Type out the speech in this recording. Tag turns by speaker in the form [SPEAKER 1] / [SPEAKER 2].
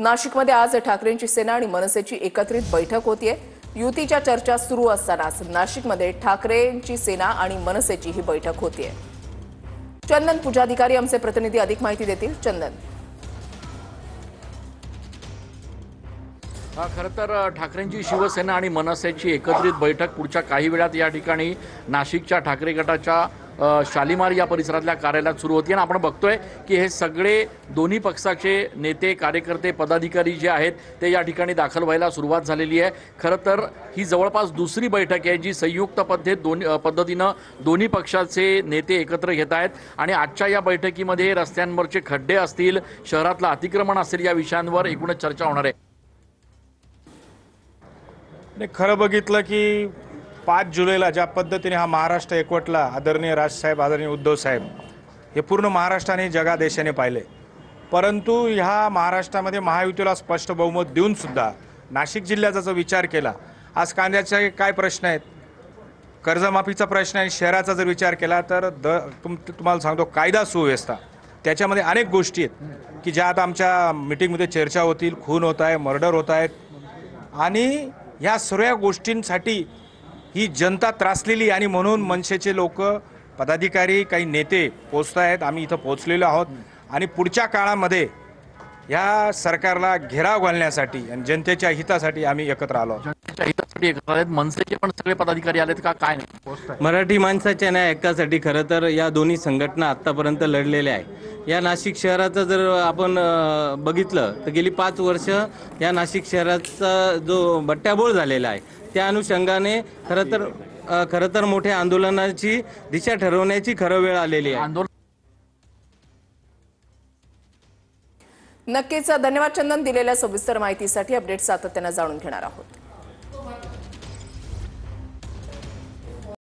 [SPEAKER 1] नाशिकमध्ये आज ठाकरेंची सेना आणि मनसेची एकत्रित बैठक होतीये। युतीच्या चर्चा सुरू असतानाच नाशिकमध्ये ठाकरेंची सेना आणि मनसेची ही बैठक होतीये। चंदन पूजाधिकारी आमचे प्रतिनिधी अधिक माहिती देतील। चंदन,
[SPEAKER 2] खरं तर ठाकरेंची शिवसेना आणि मनसेची एकत्रित बैठक पुढच्या काही वेळात या ठिकाणी नाशिकच्या ठाकरे गटाच्या शालिमार या परिसरातल्या कार्यालयात सुरू होती आणि आपण बघतोय की हे सगळे दोन्ही पक्षाचे नेते, कार्यकर्ते, पदाधिकारी जे आहेत ते या ठिकाणी दाखल व्हायला सुरुवात झालेली आहे। खरं तर ही जवळपास दुसरी बैठक आहे जी संयुक्त पद्धतीनं दोन्ही पक्षाचे नेते एकत्र घेत आहेत आणि आजच्या या बैठकीमध्ये रस्त्यांवरचे खड्डे असतील, शहरातलं अतिक्रमण असेल या विषयांवर एकूणच चर्चा होणार आहे।
[SPEAKER 3] खरं बघितलं की 5 जुलैला ज्या पद्धतीने हा महाराष्ट्र एकवटला, आदरणीय राजसाहेब, आदरणीय उद्धव साहेब, हे पूर्ण महाराष्ट्राने जगादेशाने पाहिले। परंतु ह्या महाराष्ट्रामध्ये महायुतीला स्पष्ट बहुमत देऊन सुद्धा नाशिक जिल्ह्याचा जर विचार केला, आज कांद्याचे काय प्रश्न आहेत, कर्जमाफीचा प्रश्न आहे, शहराचा जर विचार केला तर तुम्हाला सांगतो कायदा सुव्यवस्था, त्याच्यामध्ये अनेक गोष्टी आहेत की ज्या आता आमच्या मीटिंगमध्ये चर्चा होतील। खून होत आहे, मर्डर होत आहेत आणि ह्या सर्व गोष्टींसाठी ही जनता त्रासलेली आणि म्हणून मनसेचे लोक, पदाधिकारी, काही नेते पोहोचत आहेत। आम्ही इथं पोहोचलेलो आहोत आणि पुढच्या काळामध्ये या सरकारला घेराव घालण्यासाठी आणि जनतेच्या हितासाठी आम्ही एकत्र आलो आहोत।
[SPEAKER 2] जनतेच्या हितासाठी एकत्र आलेत, मनसेचे पण सगळे पदाधिकारी आलेत का काय नाही?
[SPEAKER 4] मराठी माणसाच्या न्याय हक्कासाठी खरं तर या दोन्ही संघटना आत्तापर्यंत लढलेल्या आहे। या नाशिक शहराचं जर आपण बघितलं तर गेली 5 वर्ष या नाशिक शहराचा जो बट्ट्याबोळ झालेला आहे त्या अनुषंगाने खरं तर मोठ्या आंदोलनाची दिशा ठरवण्याची खरं वेळ आलेली आहे।
[SPEAKER 1] नक्कीच धन्यवाद चंदन, दिलेल्या सविस्तर माहितीसाठी। अपडेट सातत्याने जाणून घेणार आहोत।